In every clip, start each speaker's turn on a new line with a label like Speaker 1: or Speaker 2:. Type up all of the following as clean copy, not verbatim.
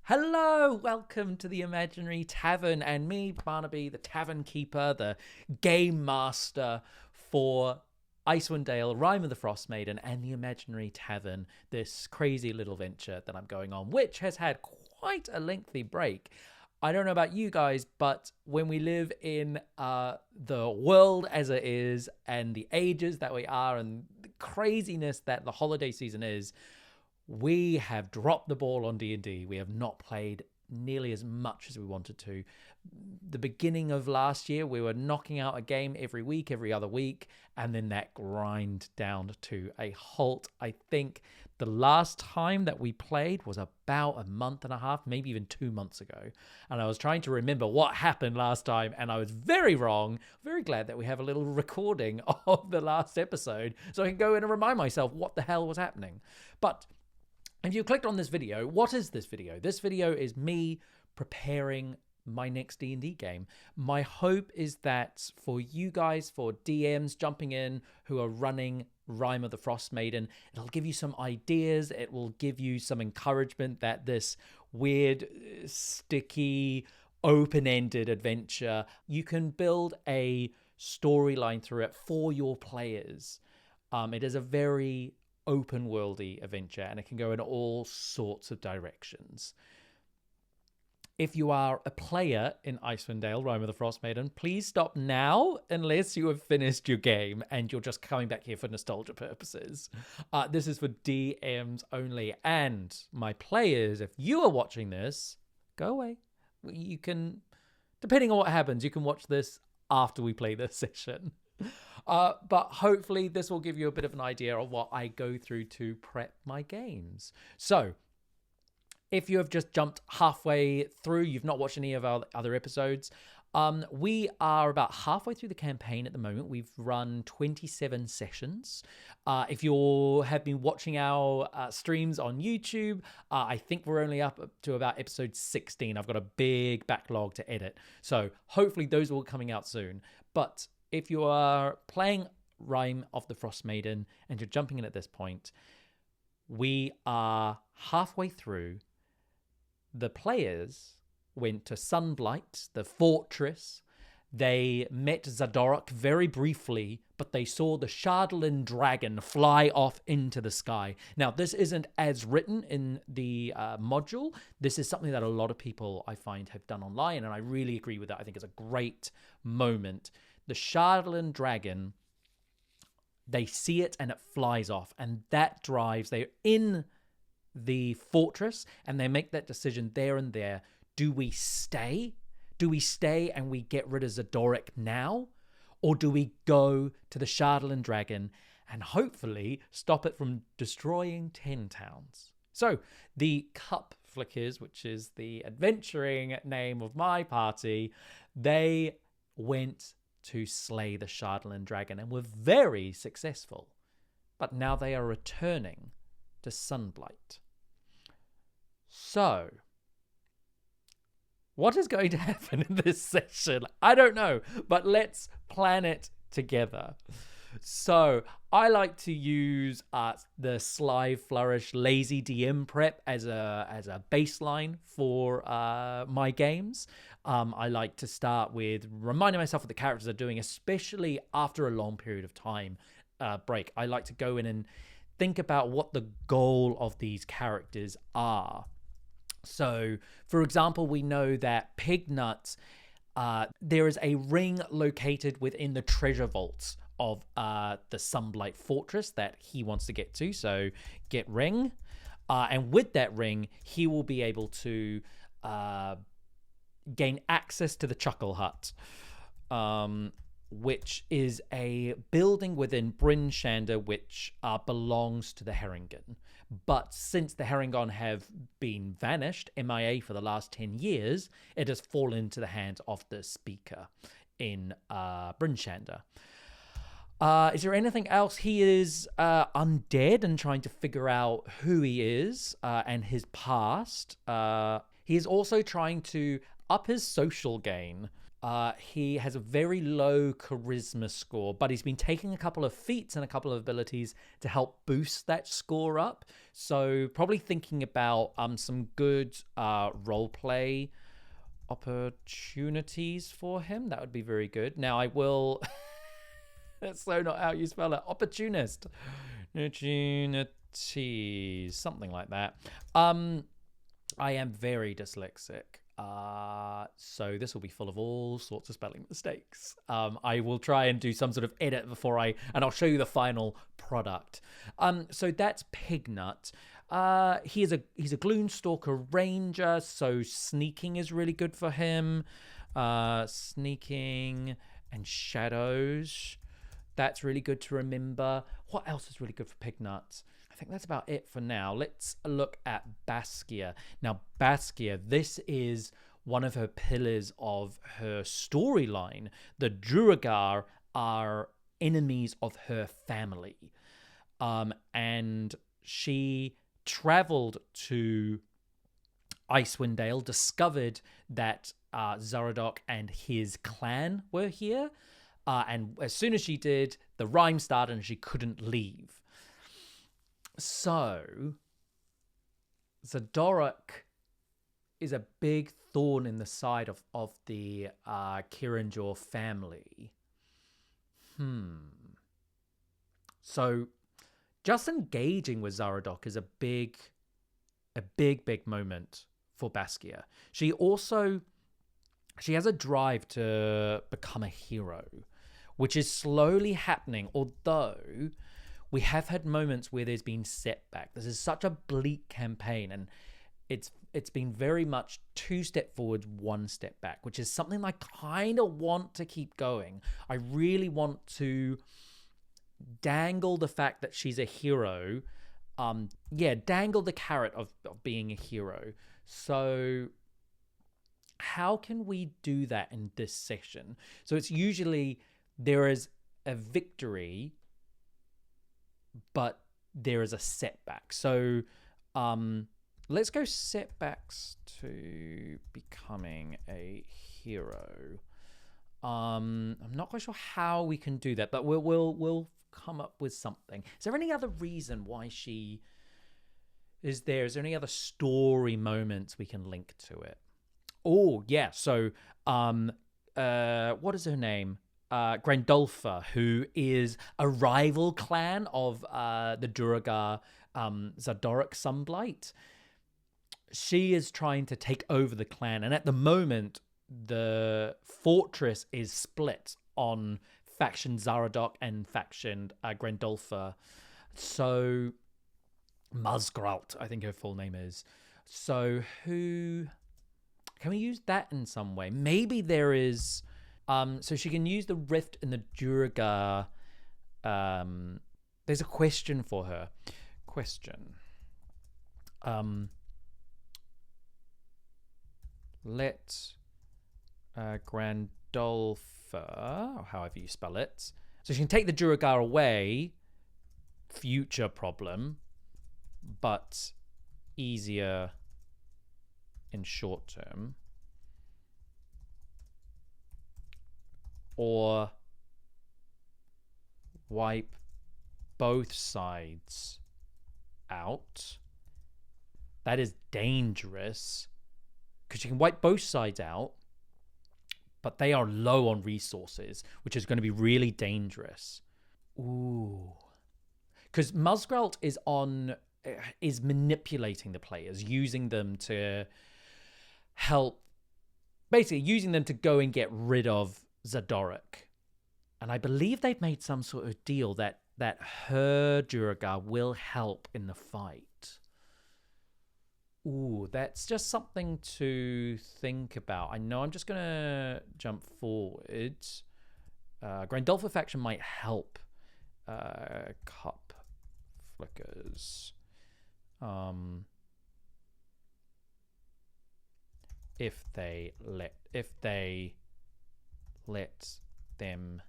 Speaker 1: Hello, welcome to the Imaginary Tavern, and me, Barnaby, the Tavern Keeper, the Game Master for Icewind Dale, Rime of the Frostmaiden, and the Imaginary Tavern, this crazy little venture that I'm going on, which has had quite a lengthy break. I don't know about you guys, but when we live in the world as it is, and the ages that we are, and the craziness that the holiday season is, we have dropped the ball on D&D. We have not played nearly as much as we wanted to. The beginning of last year, we were knocking out a game every week, every other week, and then that grind down to a halt. I think the last time that we played was about a month and a half, maybe even 2 months ago. And I was trying to remember what happened last time, and I was very wrong. Very glad that we have a little recording of the last episode so I can go in and remind myself what the hell was happening. But if you clicked on this video, what is this video? This video is me preparing my next D&D game. My hope is that for you guys, for DMs jumping in who are running Rime of the Frostmaiden, it'll give you some ideas. It will give you some encouragement that this weird, sticky, open-ended adventure, you can build a storyline through it for your players. It is a very open worldy adventure, and it can go in all sorts of directions. If you are a player in Icewind Dale, Rime of the Frostmaiden, please stop now unless you have finished your game and you're just coming back here for nostalgia purposes. This is for DMs only, and my players, if you are watching this, go away. You can, depending on what happens, you can watch this after we play this session. But hopefully this will give you a bit of an idea of what I go through to prep my games. So if you have just jumped halfway through, you've not watched any of our other episodes, we are about halfway through the campaign at the moment. We've run 27 sessions. If you have been watching our streams on YouTube, I think we're only up to about episode 16. I've got a big backlog to edit. So hopefully those will be coming out soon. But if you are playing Rime of the Frostmaiden and you're jumping in at this point, we are halfway through. The players went to Sunblight, the fortress. They met Xardorok very briefly, but they saw the Xardorok dragon fly off into the sky. Now, this isn't as written in the module. This is something that a lot of people, I find, have done online, and I really agree with that. I think it's a great moment. The Xardorok dragon, they see it and it flies off, and that drives, they're in the fortress and they make that decision there and there. Do we stay? Do we stay and we get rid of Xardorok now? Or do we go to the Xardorok dragon and hopefully stop it from destroying 10 towns? So the Cup Flickers, which is the adventuring name of my party, they went to slay the Xardorok dragon and were very successful. But now they are returning to Sunblight. So, what is going to happen in this session? I don't know, but let's plan it together. So, I like to use the Sly Flourish Lazy DM prep as a baseline for my games. I like to start with reminding myself what the characters are doing, especially after a long period of time break. I like to go in and think about what the goal of these characters are. So, for example, we know that Pignut, there is a ring located within the treasure vaults of the Sunblight Fortress that he wants to get to. So, get ring. And with that ring, he will be able to gain access to the Chuckle Hut, which is a building within Bryn Shander which belongs to the Herringon. But since the Herringon have been vanished, MIA, for the last 10 years, it has fallen into the hands of the speaker in Bryn Shander. Is there anything else? He is undead and trying to figure out who he is and his past. He is also trying to up his social gain. He has a very low charisma score, but he's been taking a couple of feats and a couple of abilities to help boost that score up. So probably thinking about some good role play opportunities for him. That would be very good. Now I will. That's so not how you spell it. Opportunist. Opportunities. Something like that. I am very dyslexic. So this will be full of all sorts of spelling mistakes. I will try and do some sort of edit and I'll show you the final product. So that's Pignut. He's a Gloomstalker Ranger, so sneaking is really good for him. Sneaking and shadows. That's really good to remember. What else is really good for Pignut? I think that's about it for now. Let's look at Baskia. Now, Baskia, this is one of her pillars of her storyline. The Duergar are enemies of her family. And she traveled to Icewind Dale, discovered that Xardorok and his clan were here. And as soon as she did, the rime started and she couldn't leave. So, Xardorok is a big thorn in the side of the Kirinjor family. So, just engaging with Xardorok is a big moment for Baskia. She has a drive to become a hero, which is slowly happening, although we have had moments where there's been setback. This is such a bleak campaign, and it's been very much 2 step forwards, 1 step back, which is something I kind of want to keep going. I really want to dangle the fact that she's a hero. Dangle the carrot of being a hero. So how can we do that in this session? So it's usually there is a victory, but there is a setback. So let's go setbacks to becoming a hero. I'm not quite sure how we can do that, but we'll come up with something. Is there any other reason why she is there? Is there any other story moments we can link to it? Oh, yeah. So, what is her name? Grandolpha, who is a rival clan of the Duergar Xardorok Sunblight. She is trying to take over the clan, and at the moment, the fortress is split on faction Xardorok and faction Grandolpha. So, Musgralt, I think her full name is. So, who... Can we use that in some way? Maybe there is... so she can use the rift in the Duergar. There's a question for her. Question. Let Grandolpha, or however you spell it. So she can take the Duergar away. Future problem. But easier in short term. Or wipe both sides out. That is dangerous, because you can wipe both sides out, but they are low on resources, which is going to be really dangerous. Ooh. Because Musgralt is manipulating the players, using them to help, basically using them to go and get rid of Xardorok. And I believe they've made some sort of deal that her Duergar will help in the fight. Ooh, that's just something to think about. I know I'm just going to jump forward. Grandolpha faction might help. Cup flickers. If they let them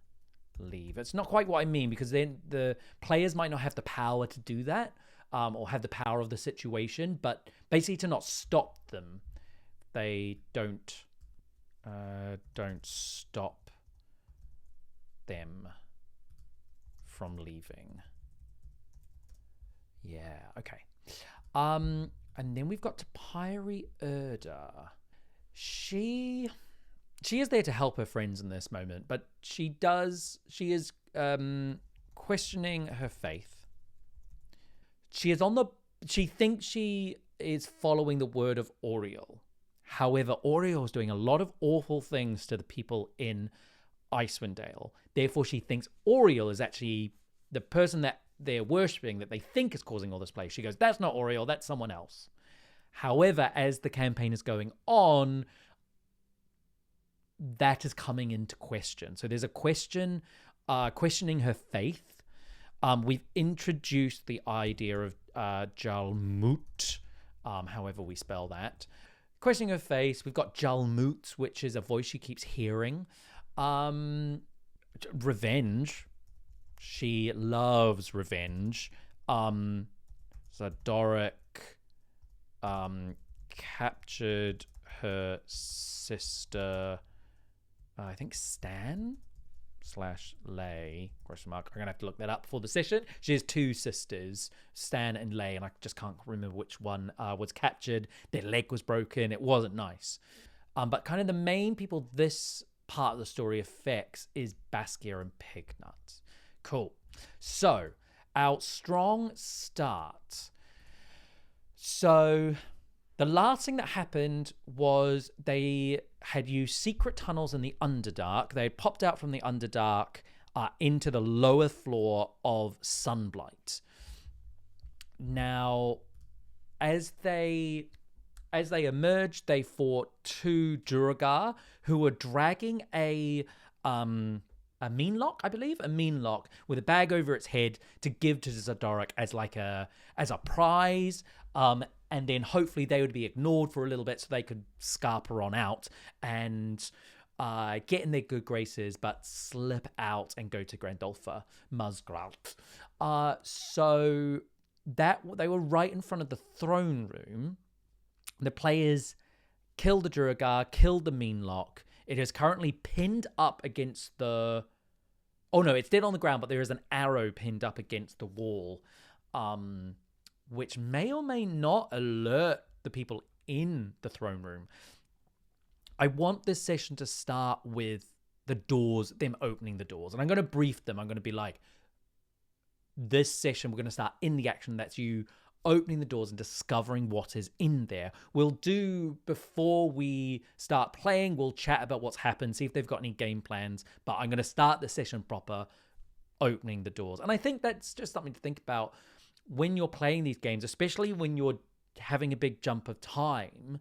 Speaker 1: leave. It's not quite what I mean, because then the players might not have the power to do that, or have the power of the situation, but basically to not stop them. They don't don't stop them from leaving. Yeah, okay. And then we've got Tapiri Erda. She is there to help her friends in this moment, but she is questioning her faith. She thinks she is following the word of Auriel. However, Auriel is doing a lot of awful things to the people in Icewind Dale. Therefore, she thinks Auriel is actually the person that they're worshipping, that they think is causing all this plague. She goes, that's not Auriel, that's someone else. However, as the campaign is going on, that is coming into question. So there's a question, questioning her faith. We've introduced the idea of Jalmut, however we spell that. Questioning her faith. We've got Jalmut, which is a voice she keeps hearing. Revenge. She loves revenge. Xardorok captured her sister, I think Stan /Lay, question mark. I'm going to have to look that up for the session. She has two sisters, Stan and Lay, and I just can't remember which one was captured. Their leg was broken. It wasn't nice. But kind of the main people this part of the story affects is Baskia and Pignut. Cool. So, our strong start. So, the last thing that happened was they had used secret tunnels in the Underdark. They had popped out from the Underdark into the lower floor of Sunblight. Now, as they emerged, they fought two Duergar who were dragging a meanlock, I believe, a meanlock with a bag over its head to give to Xardorok as a prize. And then hopefully they would be ignored for a little bit so they could scarper on out and get in their good graces, but slip out and go to Grandolpha Musgralt. So that they were right in front of the throne room. The players killed the Duergar, killed the meanlock. It is currently pinned up against the... Oh no, it's dead on the ground, but there is an arrow pinned up against the wall. Which may or may not alert the people in the throne room. I want this session to start with the doors, them opening the doors. And I'm going to brief them. I'm going to be like, this session, we're going to start in the action. That's you opening the doors and discovering what is in there. We'll do, before we start playing, we'll chat about what's happened, see if they've got any game plans. But I'm going to start the session proper, opening the doors. And I think that's just something to think about when you're playing these games, especially when you're having a big jump of time.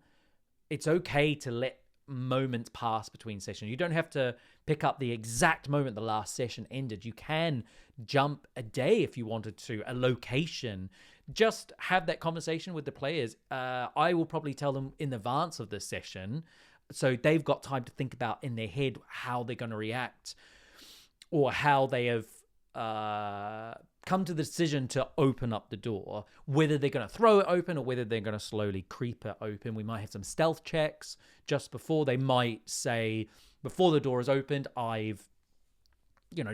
Speaker 1: It's okay to let moments pass between sessions. You don't have to pick up the exact moment the last session ended. You can jump a day if you wanted to, a location. Just have that conversation with the players. I will probably tell them in advance of this session, so they've got time to think about in their head how they're going to react, or how they have come to the decision to open up the door, whether they're going to throw it open or whether they're going to slowly creep it open. We might have some stealth checks just before. They might say, before the door is opened, I've,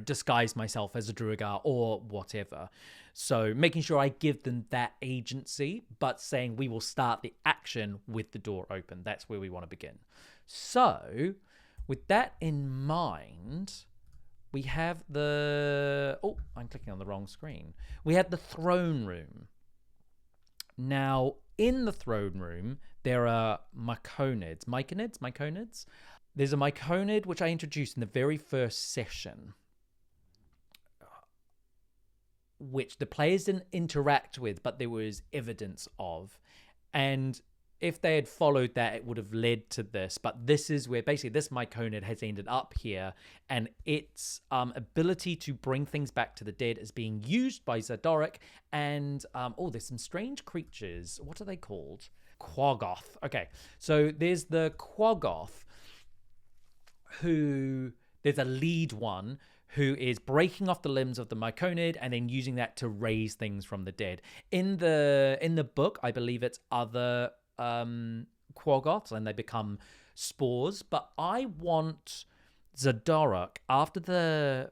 Speaker 1: disguised myself as a Duergar or whatever. So making sure I give them that agency, but saying we will start the action with the door open. That's where we want to begin. So with that in mind, we have the... Oh, I'm clicking on the wrong screen. We have the throne room. Now, in the throne room, there are Myconids. Myconids? There's a Myconid, which I introduced in the very first session, which the players didn't interact with, but there was evidence of. And if they had followed that, it would have led to this. But this is where basically this Myconid has ended up here, and its ability to bring things back to the dead is being used by Xardorok. And there's some strange creatures. What are they called? Quaggoth. Okay, so there's the Quaggoth, who there's a lead one who is breaking off the limbs of the Myconid and then using that to raise things from the dead. In the book, I believe it's other Quaggoths and they become spores. But I want Xardorok after the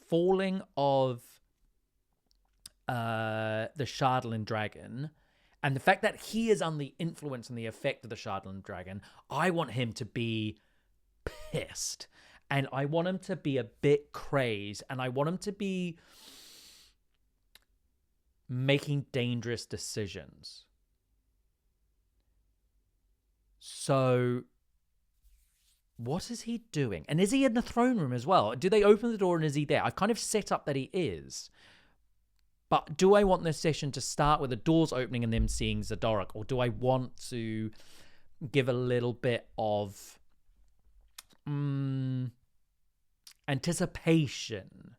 Speaker 1: falling of the Shardland dragon, and the fact that he is under the influence and the effect of the Shardland dragon, I want him to be pissed, and I want him to be a bit crazed, and I want him to be making dangerous decisions. So what is he doing? And is he in the throne room as well? Do they open the door and is he there? I've kind of set up that he is. But do I want this session to start with the doors opening and them seeing Xardorok? Or do I want to give a little bit of anticipation?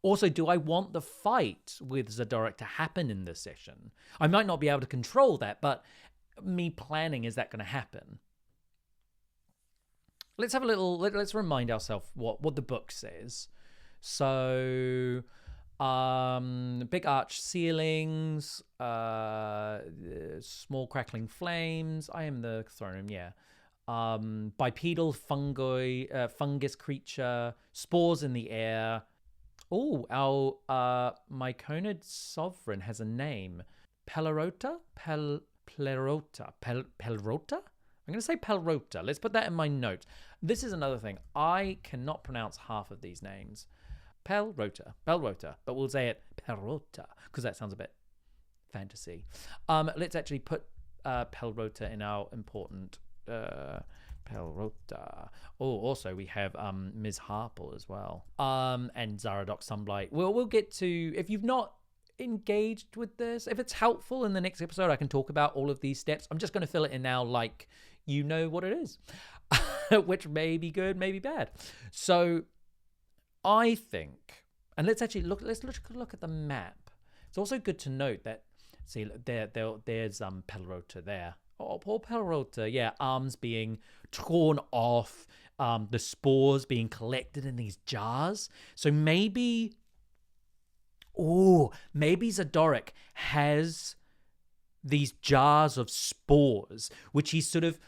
Speaker 1: Also, do I want the fight with Xardorok to happen in this session? I might not be able to control that, but me planning, is that going to happen? Let's have a little, let's remind ourselves what the book says. So, big arch ceilings, small crackling flames. I am the throne room, yeah. Bipedal fungus creature, spores in the air. Oh, our Myconid sovereign has a name. Pellerota? Pellerota? I'm going to say Pelrota. Let's put that in my notes. This is another thing. I cannot pronounce half of these names. Pelrota. But we'll say it Pelrota because that sounds a bit fantasy. Let's actually put Pelrota in our important Pelrota. Oh, also we have Ms. Harple as well. And Xardorok Sunblight. We'll get to, if you've not engaged with this, if it's helpful in the next episode, I can talk about all of these steps. I'm just going to fill it in now like you know what it is, which may be good, may be bad. So I think, and let's look at the map. It's also good to note that, see, there's Pelrota there. Oh, poor Pelrota. Yeah, arms being torn off, the spores being collected in these jars. So maybe Xardorok has these jars of spores, which he's sort of,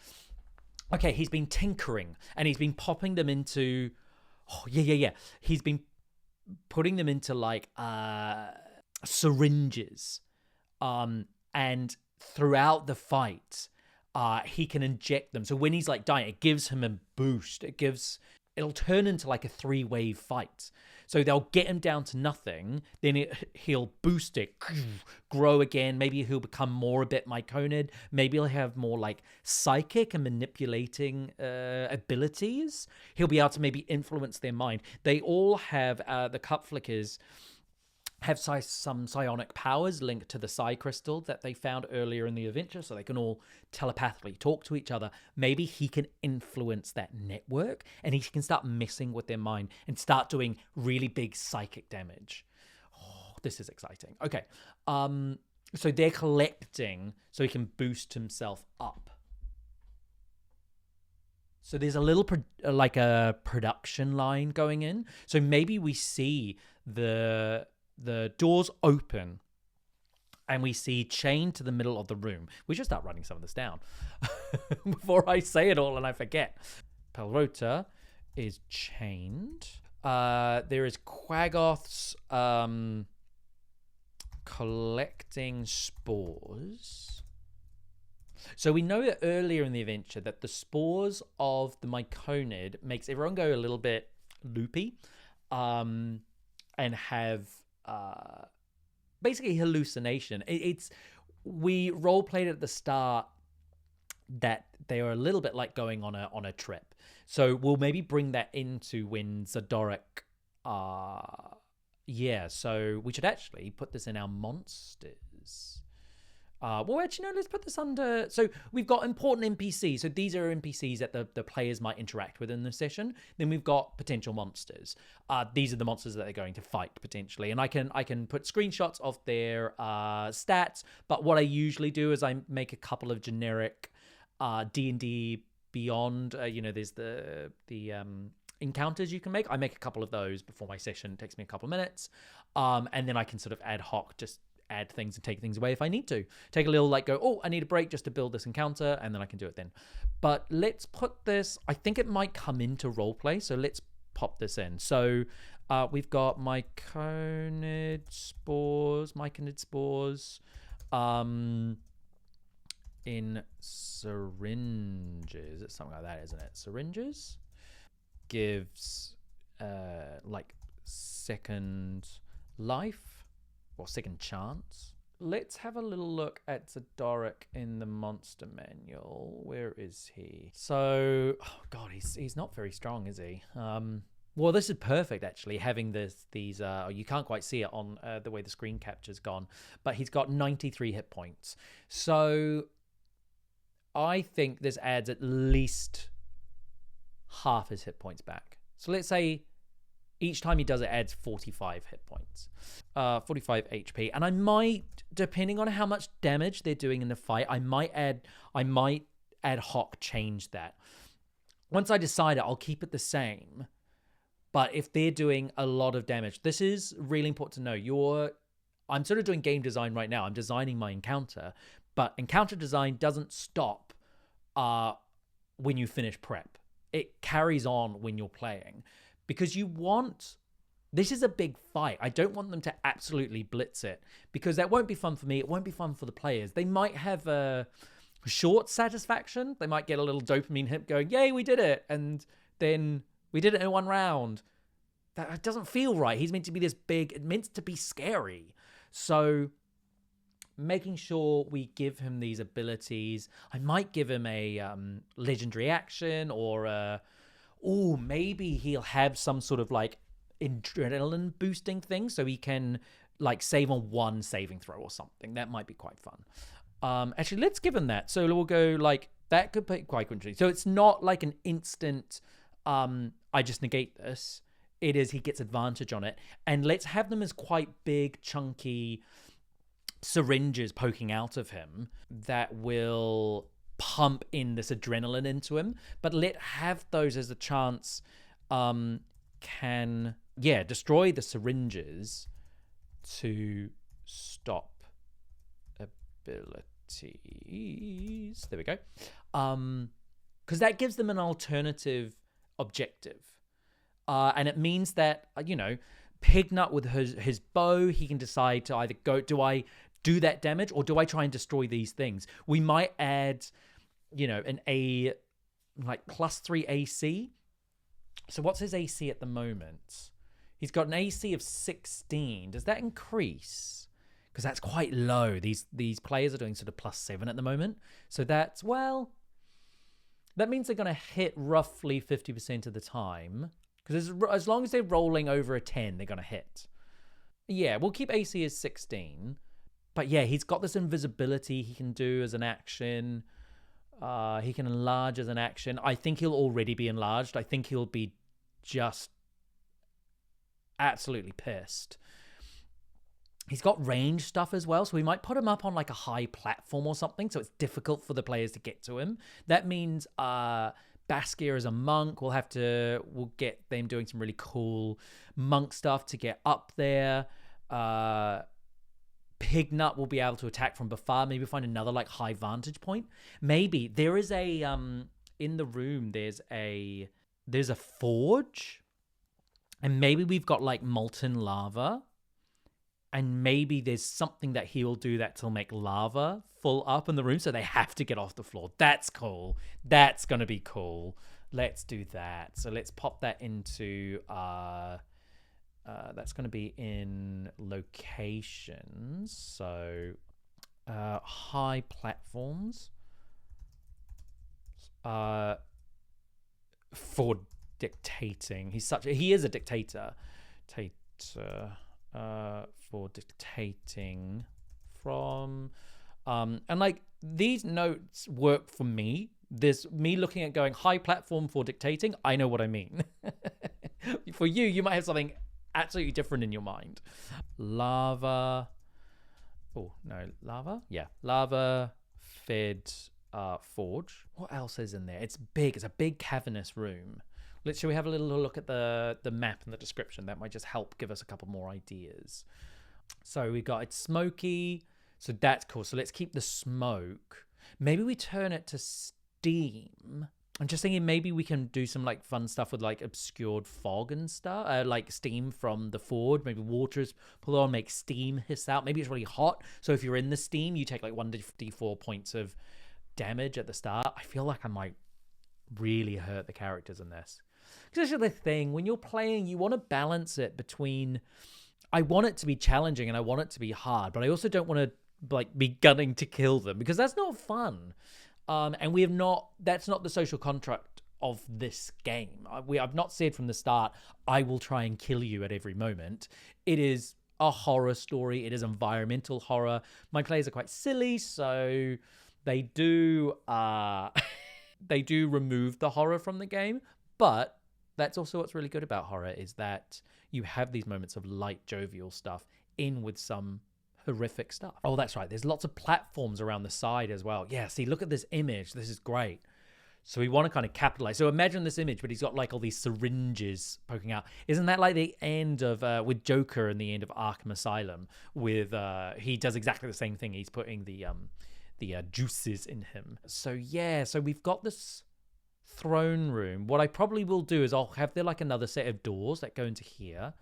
Speaker 1: he's been tinkering and he's been popping them into, he's been putting them into like syringes, and throughout the fight, he can inject them. So when he's like dying, it gives him a boost. It'll turn into like a 3-wave fight. So they'll get him down to nothing, then he'll boost it, grow again. Maybe he'll become more a bit Myconid. Maybe he'll have more like psychic and manipulating abilities. He'll be able to maybe influence their mind. They all have, the cup flickers have some psionic powers linked to the psi crystal that they found earlier in the adventure, so they can all telepathically talk to each other. Maybe he can influence that network and he can start messing with their mind and start doing really big psychic damage. Oh, this is exciting. Okay, so they're collecting so he can boost himself up. So there's a little like a production line going in. So maybe we see the doors open and we see chained to the middle of the room. We should start writing some of this down before I say it all and I forget. Pelrota is chained. There is Quaggoths collecting spores. So we know that earlier in the adventure that the spores of the Myconid makes everyone go a little bit loopy, and have basically hallucination. We role played at the start that they are a little bit like going on a trip. So we'll maybe bring that into when Xardorok. So we should actually put this in our monsters. Let's put this under... So we've got important NPCs. So these are NPCs that the players might interact with in the session. Then we've got potential monsters. These are the monsters that they're going to fight, potentially. And I can put screenshots of their stats. But what I usually do is I make a couple of generic D&D Beyond. There's the encounters you can make. I make a couple of those before my session. It takes me a couple of minutes. And then I can sort of ad hoc just add things and take things away if I need to. Take a little like go, oh, I need a break just to build this encounter, and then I can do it then. But let's put this, I think it might come into roleplay, so let's pop this in. So we've got myconid spores, in syringes. It's something like that, isn't it? Syringes gives like second life or second chance. Let's have a little look at Xardorok in the monster manual. Where is he? So, oh god, he's not very strong, is he? Well, this is perfect, actually, having these, you can't quite see it on the way the screen capture's gone, but he's got 93 hit points. So I think this adds at least half his hit points back. So let's say each time he does it adds 45 hit points, 45 HP. And I might, depending on how much damage they're doing in the fight, I might ad hoc change that. Once I decide it, I'll keep it the same. But if they're doing a lot of damage, this is really important to know. I'm sort of doing game design right now. I'm designing my encounter, but encounter design doesn't stop when you finish prep. It carries on when you're playing, because this is a big fight. I don't want them to absolutely blitz it, because that won't be fun for me. It won't be fun for the players. They might have a short satisfaction. They might get a little dopamine hit going, yay, we did it. And then we did it in one round. That doesn't feel right. He's meant to be this big. It's meant to be scary. So making sure we give him these abilities. I might give him a legendary action, or maybe he'll have some sort of like adrenaline boosting thing, so he can like save on one saving throw or something. That might be quite fun. Actually, let's give him that. So we'll go like that. Could be quite interesting. So it's not like an instant. I just negate this. It is he gets advantage on it, and let's have them as quite big, chunky syringes poking out of him that will pump in this adrenaline into him. But have those as a chance can destroy the syringes to stop abilities. There we go. Because that gives them an alternative objective. And it means that, Pignut with his bow, he can decide to either go, do I do that damage, or do I try and destroy these things? We might add, an +3 AC. So what's his AC at the moment? He's got an AC of 16. Does that increase? Because that's quite low. These players are doing sort of +7 at the moment. So that means they're going to hit roughly 50% of the time. Because as long as they're rolling over a 10, they're going to hit. Yeah, we'll keep AC as 16. But yeah, he's got this invisibility he can do as an action. He can enlarge as an action. I think he'll already be enlarged. I think he'll be just absolutely pissed. He's got range stuff as well, so we might put him up on like a high platform or something, so it's difficult for the players to get to him. That means Baskia as a monk, we'll get them doing some really cool monk stuff to get up there. Pignut will be able to attack from afar, maybe find another like high vantage point. Maybe there is a in the room there's a forge, and maybe we've got like molten lava, and maybe there's something that he'll do that'll make lava full up in the room, so they have to get off the floor. That's cool. That's gonna be cool. Let's do that. So let's pop that into that's going to be in locations. So high platforms for dictating. He is a dictator. For dictating from and like these notes work for me. There's me looking at going high platform for dictating. I know what I mean. For you might have something absolutely different in your mind. Lava. Oh, no. Lava? Yeah. Lava fed forge. What else is in there? It's big. It's a big cavernous room. Shall we have a little look at the map and the description? That might just help give us a couple more ideas. So we got it's smoky. So that's cool. So let's keep the smoke. Maybe we turn it to steam. I'm just thinking maybe we can do some like fun stuff with like obscured fog and stuff, like steam from the forge. Maybe water's pull on, make steam hiss out. Maybe it's really hot. So if you're in the steam, you take like 1d4 points of damage at the start. I feel like I might really hurt the characters in this. Because this is the thing, when you're playing, you want to balance it between, I want it to be challenging and I want it to be hard, but I also don't want to like be gunning to kill them because that's not fun. And we have not, that's not the social contract of this game. I've not said from the start, I will try and kill you at every moment. It is a horror story. It is environmental horror. My players are quite silly, so they do they do remove the horror from the game, but that's also what's really good about horror is that you have these moments of light, jovial stuff in with some horrific stuff. Oh, that's right. There's lots of platforms around the side as well. Yeah, see, look at this image. This is great. So we want to kind of capitalize. So imagine this image, but he's got like all these syringes poking out. Isn't that like the end of with Joker in the end of Arkham Asylum? With he does exactly the same thing. He's putting the juices in him. So yeah, so we've got this throne room. What I probably will do is I'll have there like another set of doors that go into here.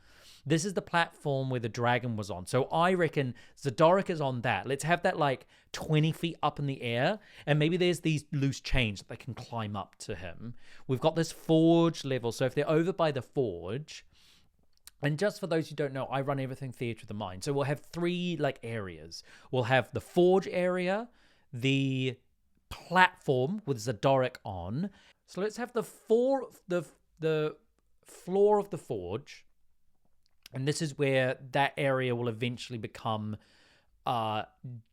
Speaker 1: This is the platform where the dragon was on. So I reckon Xardorok is on that. Let's have that like 20 feet up in the air. And maybe there's these loose chains that they can climb up to him. We've got this forge level. So if they're over by the forge, and just for those who don't know, I run everything Theatre of the Mind. So we'll have three like areas. We'll have the forge area, the platform with Xardorok on. So let's have the floor of the forge. And this is where that area will eventually become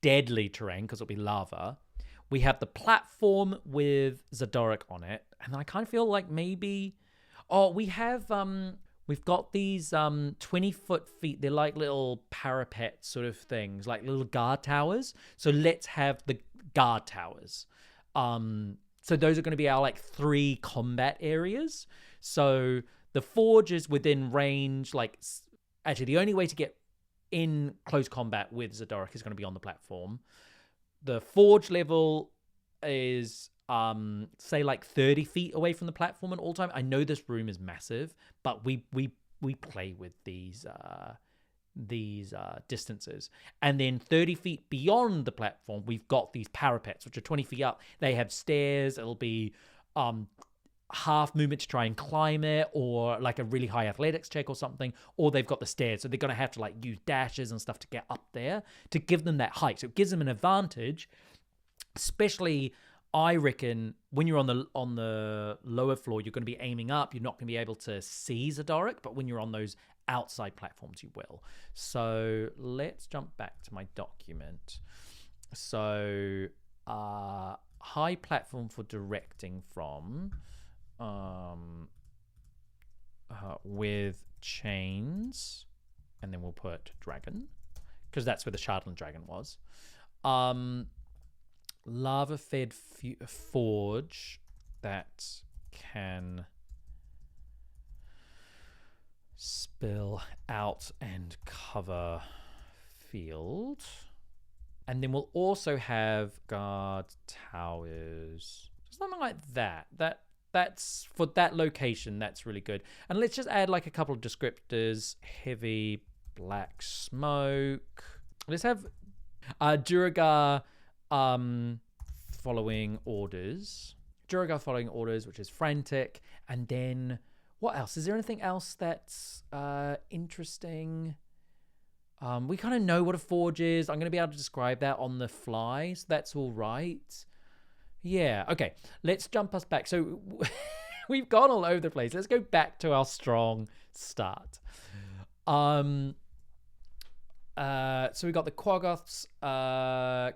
Speaker 1: deadly terrain because it'll be lava. We have the platform with Xardorok on it. And I kind of feel like maybe... Oh, we have... We've got these 20-foot feet. They're like little parapet sort of things, like little guard towers. So let's have the guard towers. So those are going to be our like 3 combat areas. So the forge is within range, like... Actually, the only way to get in close combat with Xardorok is going to be on the platform. The forge level is, say, like 30 feet away from the platform at all time. I know this room is massive, but we play with these distances. And then 30 feet beyond the platform, we've got these parapets, which are 20 feet up. They have stairs. It'll be half movement to try and climb it, or like a really high athletics check or something, or they've got the stairs, so they're going to have to like use dashes and stuff to get up there to give them that height. So it gives them an advantage, especially I reckon when you're on the lower floor, you're going to be aiming up. You're not going to be able to see Xardorok, but when you're on those outside platforms, you will. So let's jump back to my document. So high platform for directing from. With chains, and then we'll put dragon, because that's where the Shardland dragon was. Lava-fed forge that can spill out and cover field. And then we'll also have guard towers, something like that. That's for that location. That's really good. And let's just add like a couple of descriptors. Heavy black smoke. Let's have Duragar following orders. Duragar following orders, which is frantic. And then what else? Is there anything else that's interesting? We kind of know what a forge is. I'm going to be able to describe that on the fly, so that's all right. Yeah, okay. Let's jump us back. So we've gone all over the place. Let's go back to our strong start. So we've got the Quaggoths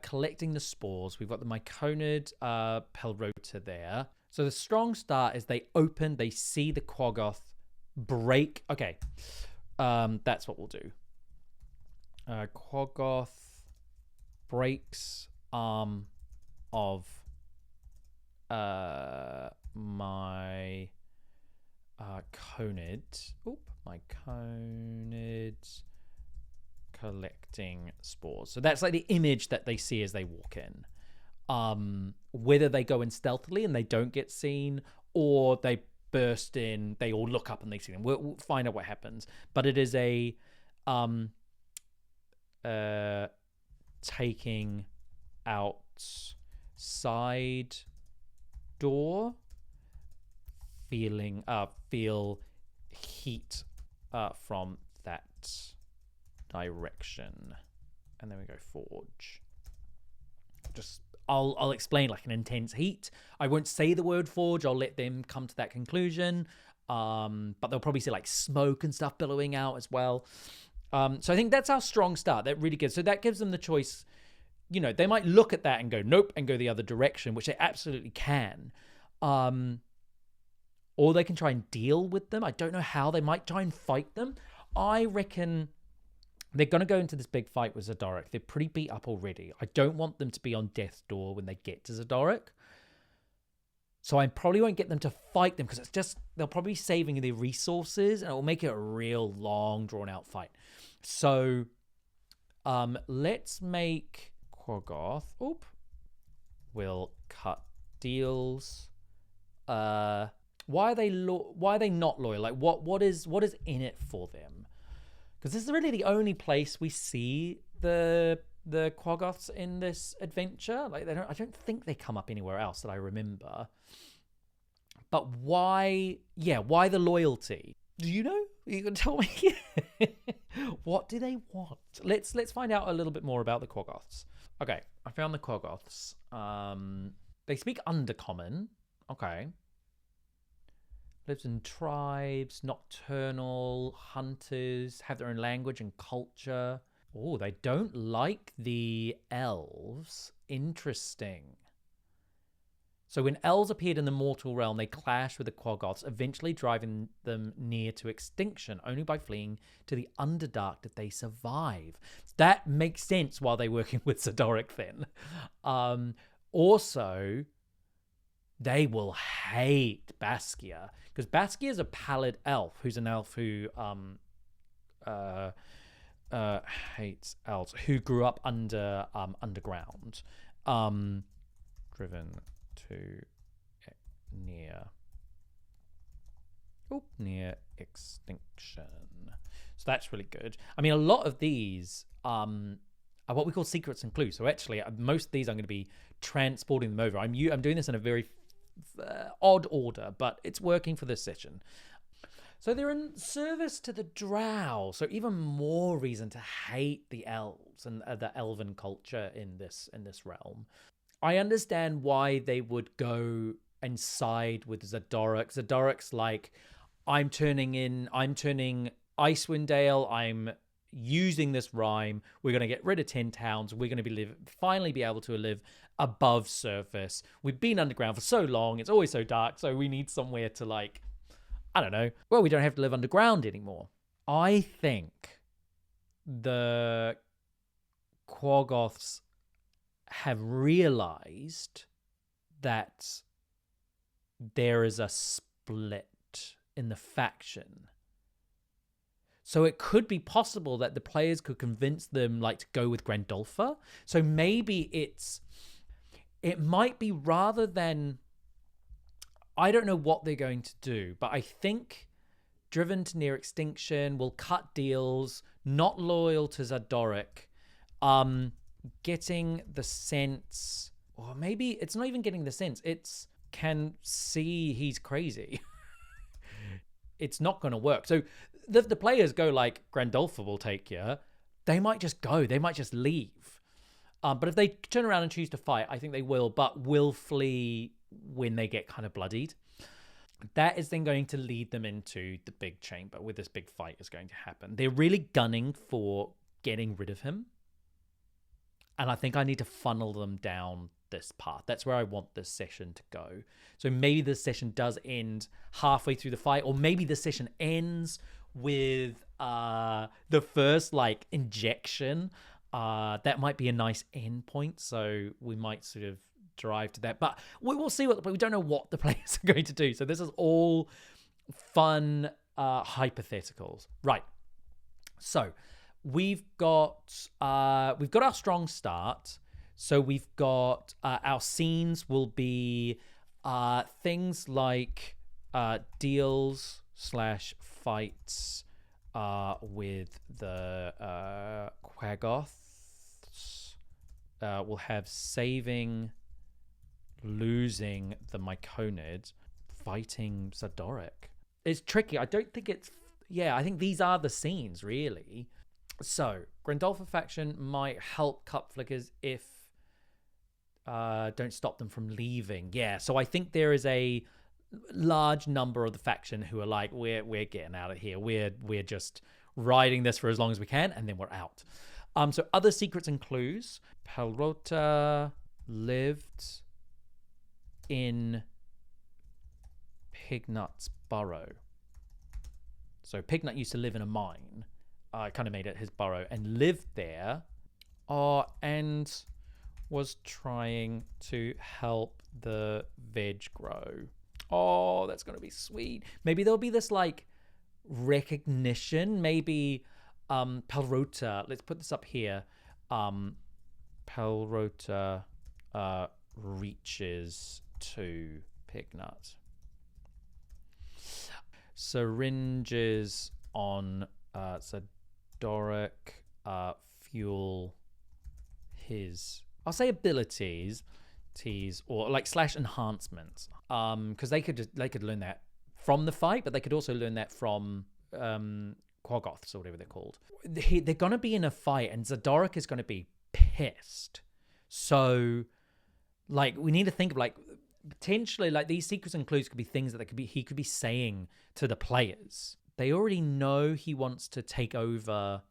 Speaker 1: collecting the spores. We've got the Myconid Pelrota there. So the strong start is they see the Quaggoth break. Okay, that's what we'll do. Quaggoth breaks arm of my conid. My conid collecting spores. So that's like the image that they see as they walk in. Whether they go in stealthily and they don't get seen, or they burst in, they all look up and they see them. We'll find out what happens. But it is a taking outside door, feel heat from that direction. And then we go forge. I'll explain like an intense heat. I won't say the word forge. I'll let them come to that conclusion. But they'll probably see like smoke and stuff billowing out as well. So I think that's our strong start. That really gives. So that gives them the choice. You know, they might look at that and go nope and go the other direction, which they absolutely can. Or they can try and deal with them. I don't know how. They might try and fight them. I reckon they're going to go into this big fight with Xardorok. They're pretty beat up already. I don't want them to be on death's door when they get to Xardorok. So I probably won't get them to fight them because it's just, they'll probably be saving their resources and it will make it a real long, drawn-out fight. So let's make Quaggoth. We'll cut deals. Why are they not loyal? Like what is in it for them? Because this is really the only place we see the Quaggoths in this adventure. Like I don't think they come up anywhere else that I remember. But why the loyalty? Do you know? You can tell me. What do they want? Let's find out a little bit more about the Quaggoths. Okay, I found the Quaggoths. They speak Undercommon. Okay. Lives in tribes, nocturnal, hunters, have their own language and culture. Oh, they don't like the elves. Interesting. So when elves appeared in the mortal realm, they clashed with the Quaggoths, eventually driving them near to extinction. Only by fleeing to the Underdark did they survive. That makes sense while they're working with Xardorok then. Also, they will hate Baskia. Because Baskia is a pallid elf, who's an elf who hates elves, who grew up underground. Driven to near extinction. So that's really good. I mean, a lot of these are what we call secrets and clues. So actually, most of these I'm going to be transporting them over. I'm doing this in a very odd order, but it's working for this session. So they're in service to the drow, so even more reason to hate the elves and the elven culture in this realm. I understand why they would go and side with Xardorok. Xardorok's like, I'm turning Icewind Dale, I'm using this rhyme, we're going to get rid of 10 towns, we're going to finally be able to live above surface. We've been underground for so long, it's always so dark, so we need somewhere to like, I don't know, well, we don't have to live underground anymore. I think the Quaggoths have realized that there is a split in the faction. So it could be possible that the players could convince them like to go with Grandolpha. So maybe it might be rather than, I don't know what they're going to do, but I think driven to near extinction, will cut deals, not loyal to Xardorok, getting the sense, or maybe it's not even getting the sense, it's can see he's crazy. It's not going to work. So the players go like, Grandolpha will take you. They might just go. They might just leave. But if they turn around and choose to fight, I think they will, but will flee when they get kind of bloodied. That is then going to lead them into the big chamber where this big fight is going to happen. They're really gunning for getting rid of him. And I think I need to funnel them down this path. That's where I want this session to go. So maybe this session does end halfway through the fight, or maybe the session ends with the first like injection. That might be a nice end point. So we might sort of drive to that, but we will see we don't know what the players are going to do. So this is all fun hypotheticals, right? So we've got our strong start. So we've got our scenes will be things like deals / fights with the Quaggoths. We'll have saving, losing the Myconid, fighting Xardorok. It's tricky. I don't think it's... Yeah, I think these are the scenes, really. So, Grandolpha faction might help Cup Flickers if... don't stop them from leaving. Yeah, so I think there is a large number of the faction who are like, we're getting out of here. We're just riding this for as long as we can, and then we're out. So other secrets and clues. Pelrota lived in Pignut's burrow. So Pignut used to live in a mine. Kind of made it his burrow and lived there. And was trying to help the veg grow. Oh, that's going to be sweet. Maybe there'll be this like recognition. Maybe Pelrota, let's put this up here. Pelrota reaches to Pignut. Syringes on Xardorok fuel his, I'll say abilities, or like / enhancements. Because they could learn that from the fight, but they could also learn that from Quaggoths or whatever they're called. They're gonna be in a fight, and Xardorok is gonna be pissed. So, like, we need to think of like potentially like these secrets and clues could be things that he could be saying to the players. They already know he wants to take over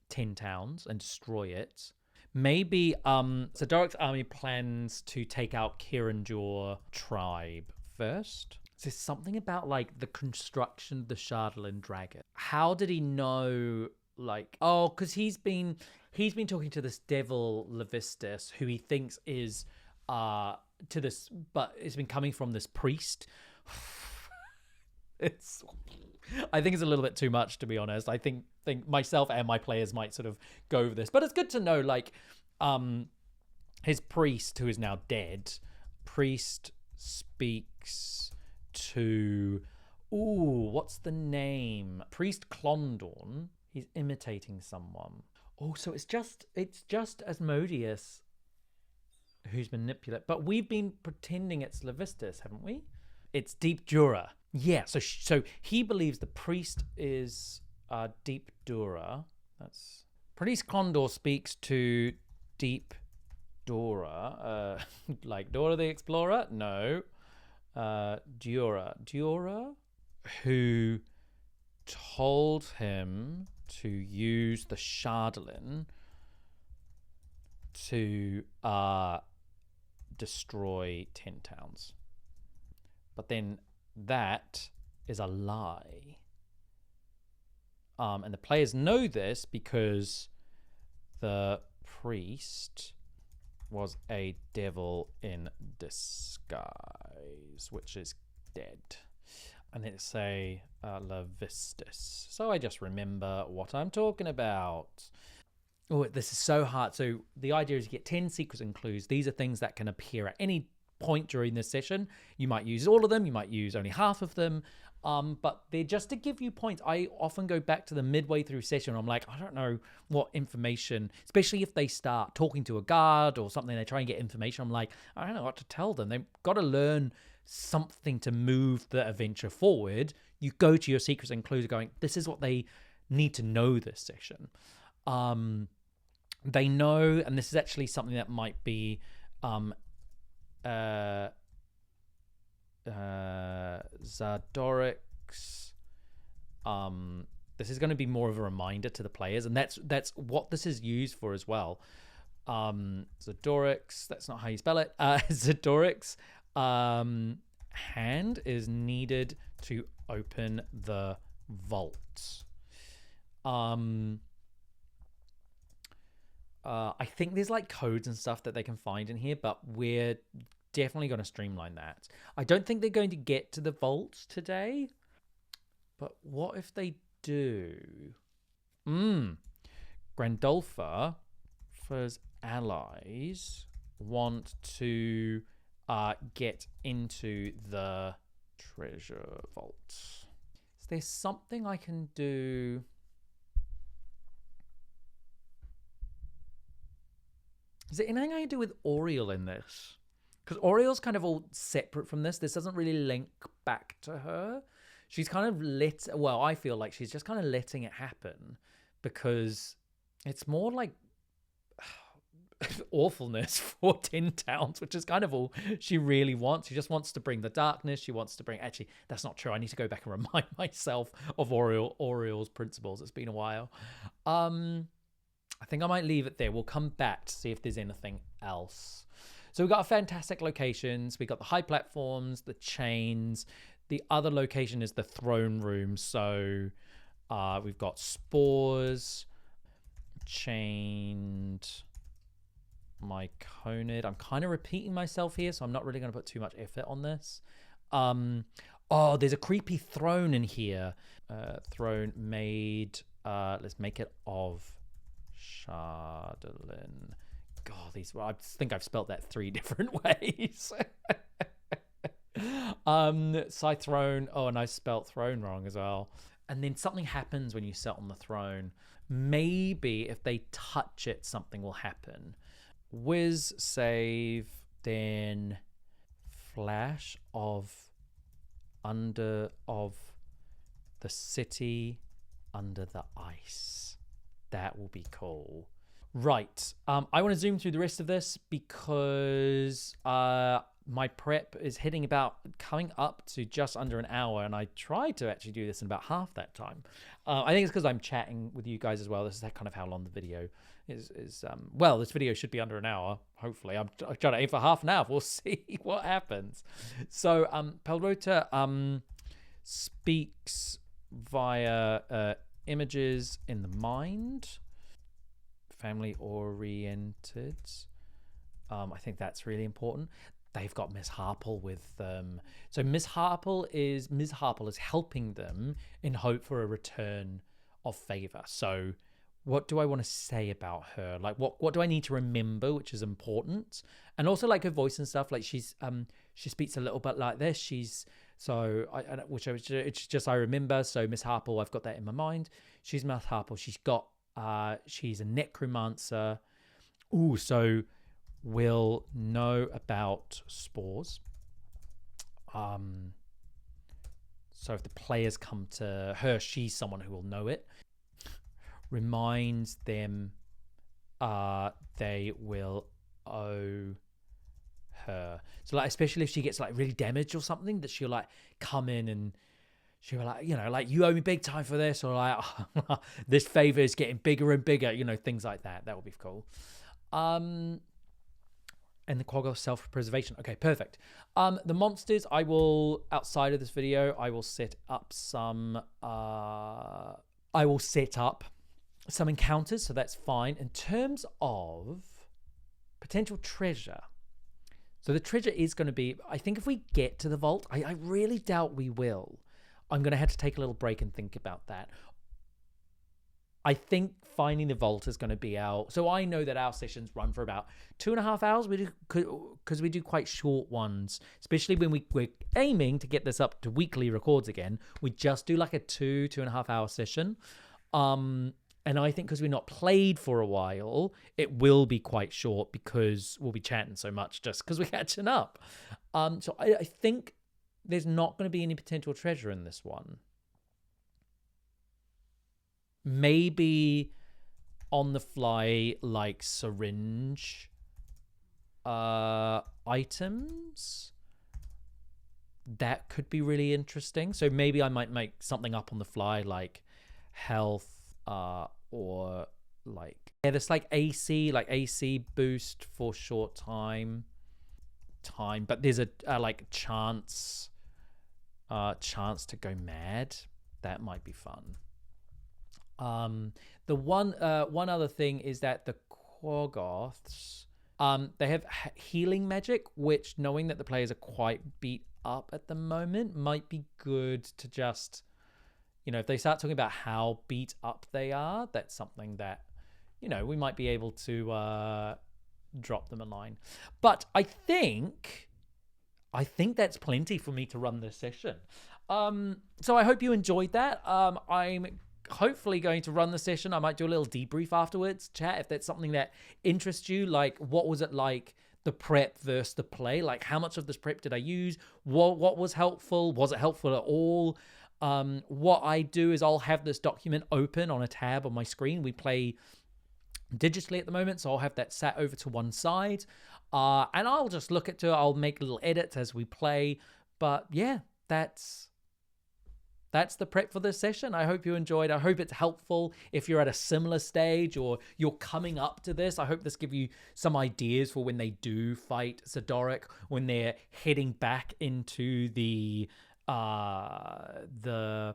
Speaker 1: 10 towns and destroy it. Maybe Xardorok's army plans to take out Kiranjor tribe first. There's something about like the construction of the Shardolin dragon. How did he know? Like, oh, because he's been talking to this devil Levistus, who he thinks is to this, but it's been coming from this priest. I think it's a little bit too much, to be honest. I think myself and my players might sort of go over this, but it's good to know, like, his priest, who is now dead, priest speaks to, what's the name? Priest Clondorn. He's imitating someone. Oh, so it's just Asmodeus who's manipulated, but we've been pretending it's Levistus, haven't we? It's Deep Dura. Yeah, so he believes the priest is Deep Dura. That's Priest Condor speaks to Deep Dora. Like Dora the Explorer? No. Dura, who told him to use the Shardolin to destroy 10 towns. But then that is a lie. And the players know this because the priest was a devil in disguise, which is dead. And it's a Levistus. So I just remember what I'm talking about. Oh, this is so hard. So the idea is you get 10 secrets and clues. These are things that can appear at any point during this session. You might use all of them. You might use only half of them. But they're just to give you points. I often go back to the midway through session. I'm like, I don't know what information, especially if they start talking to a guard or something, they try and get information. I'm like, I don't know what to tell them. They've got to learn something to move the adventure forward. You go to your secrets and clues going, this is what they need to know this session. They know, and this is actually something that might be Xardorok's this is going to be more of a reminder to the players, and that's what this is used for as well. Xardorok's, that's not how you spell it. Xardorok's hand is needed to open the vault. I think there's like codes and stuff that they can find in here, but we're definitely going to streamline that. I don't think they're going to get to the vault today, but what if they do? Grandolpha's allies want to get into the treasure vault. Is there something I can do? Is there anything I can do with Oriel in this? Because Oriel's kind of all separate from this. This doesn't really link back to her. She's kind of I feel like she's just kind of letting it happen because it's more like awfulness for Tin Towns, which is kind of all she really wants. She just wants to bring the darkness. She wants to bring... Actually, that's not true. I need to go back and remind myself of Oriel's principles. It's been a while. I think I might leave it there. We'll come back to see if there's anything else. So we've got fantastic locations. We got the high platforms, the chains. The other location is the throne room. So we've got spores, chained, Myconid. I'm kind of repeating myself here, so I'm not really going to put too much effort on this. Oh, there's a creepy throne in here. Throne made. Let's make it of Shardolin. God, I think I've spelt that 3 different ways. Scythe throne. Oh, and I spelt throne wrong as well. And then something happens when you sit on the throne. Maybe if they touch it, something will happen. Whiz save, then flash of the city under the ice. That will be cool. Right. I want to zoom through the rest of this because my prep is coming up to just under an hour, and I tried to actually do this in about half that time. I think it's because I'm chatting with you guys as well. This is kind of how long the video is. Well, this video should be under an hour, hopefully. I'm trying to aim for half an hour. We'll see what happens. So, Pelrota speaks via images in the mind. Family oriented. I think that's really important. They've got Miss Harple with them. So Miss Harple is helping them in hope for a return of favor. So what do I want to say about her? Like what do I need to remember, which is important? And also like her voice and stuff. Like she speaks a little bit like this. It's just I remember. So Miss Harple, I've got that in my mind. She's Miss Harple. She's a necromancer. Ooh, so we'll know about spores. So if the players come to her, she's someone who will know it. Reminds them they will owe her. So like, especially if she gets like really damaged or something, that she'll like come in and she'll be like, like you owe me big time for this, or like this favor is getting bigger and bigger, things like that. That would be cool. And the Quagga self-preservation. Okay, perfect. The monsters, outside of this video, I will set up some encounters, so that's fine. In terms of potential treasure, so the treasure is going to be, I think if we get to the vault, I really doubt we will. I'm going to have to take a little break and think about that. I think finding the vault is going to be so I know that our sessions run for about 2.5 hours. Because we do quite short ones, especially when we're aiming to get this up to weekly records again. We just do like a 2.5 hour session. And I think because we're not played for a while, it will be quite short because we'll be chatting so much just because we're catching up. So I think there's not going to be any potential treasure in this one. Maybe on the fly, like syringe items. That could be really interesting. So maybe I might make something up on the fly, like health or like... Yeah, there's like AC boost for short time. But there's a like chance to go mad. That might be fun. The one other thing is that the Quaggoths, they have healing magic, which, knowing that the players are quite beat up at the moment, might be good to just, if they start talking about how beat up they are, that's something that, we might be able to drop them a line. But I think that's plenty for me to run this session. So I hope you enjoyed that. I'm hopefully going to run the session. I might do a little debrief afterwards, chat, if that's something that interests you. Like, what was it like, the prep versus the play? Like, how much of this prep did I use? What was helpful? Was it helpful at all? What I do is I'll have this document open on a tab on my screen. We play digitally at the moment, so I'll have that sat over to one side, and I'll just look at it. I'll make little edits as we play. But yeah, that's the prep for this session. I hope you enjoyed. I hope it's helpful if you're at a similar stage or you're coming up to this. I hope this gives you some ideas for when they do fight Xardorok, when they're heading back into the Sunblight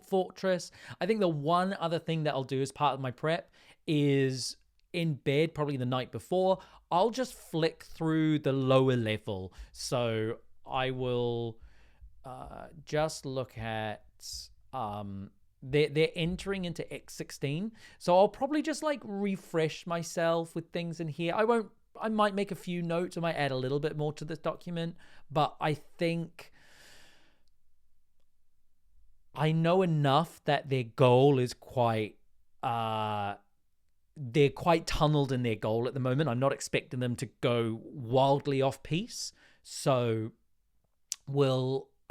Speaker 1: Fortress. I think the one other thing that I'll do as part of my prep is, in bed, probably the night before, I'll just flick through the lower level. So I will just look at they're entering into X16, so I'll probably just like refresh myself with things in here. I might make a few notes. I might add a little bit more to this document, but I think I know enough that their goal is quite they're quite tunneled in their goal at the moment. I'm not expecting them to go wildly off piece, so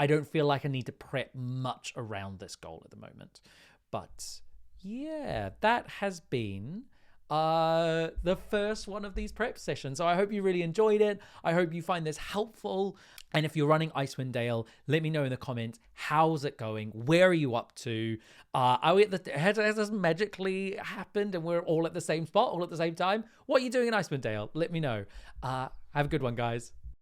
Speaker 1: I don't feel like I need to prep much around this goal at the moment. But yeah, that has been the first one of these prep sessions. So I hope you really enjoyed it. I hope you find this helpful. And if you're running Icewind Dale, let me know in the comments, how's it going? Where are you up to? Are we has this magically happened and we're all at the same spot, all at the same time? What are you doing in Icewind Dale? Let me know. Have a good one, guys.